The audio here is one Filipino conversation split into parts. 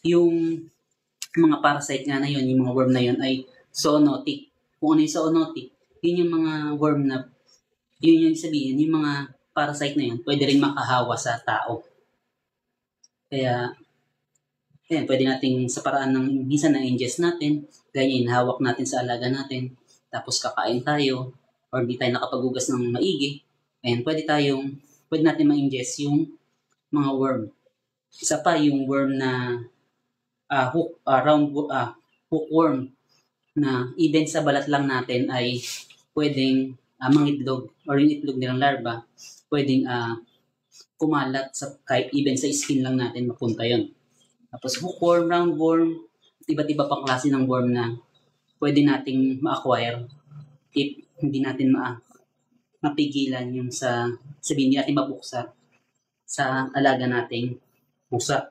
yung mga parasite nga na yun, yung mga worm na yun ay zoonotic. Kung ano yung zoonotic, yun yung mga worm na, yun yung sabihin, yung mga parasite na yun, pwede rin makahawa sa tao. Kaya, ayan, pwede nating sa paraan ng minsan na-ingest natin, ganyan, hawak natin sa alaga natin, tapos kakain tayo, or di tayo nakapaghugas ng maigi, ayan, pwede natin ma-ingest yung mga worm. Isa pa yung worm na hookworm na even sa balat lang natin ay pwedeng mangitlog or yung itlog nilang larva pwedeng kumalat sa kahit even sa skin lang natin mapunta yon. Tapos hookworm, roundworm, iba't iba pang klase ng worm na pwede nating ma-acquire if hindi natin mapigilan yung sabihin natin mabuksa sa alaga nating pusa.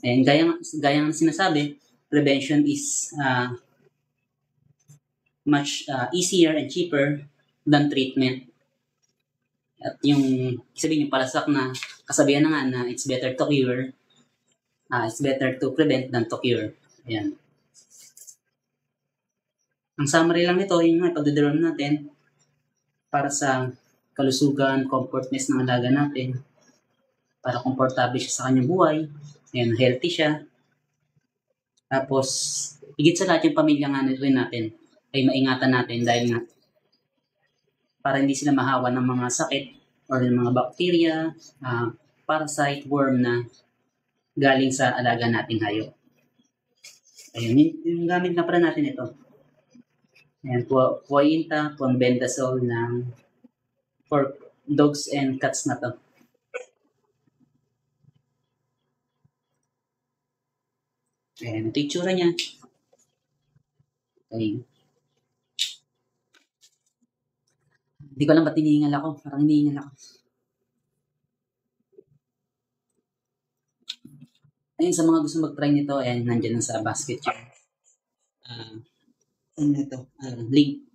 And gaya ng sinasabi, prevention is much easier and cheaper than treatment. At yung sabihin yung palasak na kasabihan na nga na it's better to cure, it's better to prevent than to cure. Ayan. Ang summary lang nito, yung pagdodrone natin para sa kalusugan, comfortness ng alaga natin, para komportable siya sa kanyang buhay, ayan, healthy siya. Tapos, higit sa lahat yung pamilya nga rin natin ay maingatan natin dahil nga para hindi sila mahawa ng mga sakit or ng mga bacteria, parasite, worm na galing sa alaga nating hayop. Ayun, yung gamit na pala natin ito. Ayan, Pointa, Conbendazole for dogs and cats na to. Ayan, ito yung tsura niya. Okay. Hindi ko alam ba't hinihingal ako. Parang hinihingal ako. Ayun, sa mga gusto mag-try nito, ayan, nandiyan sa basket yun. Ano ito? Link.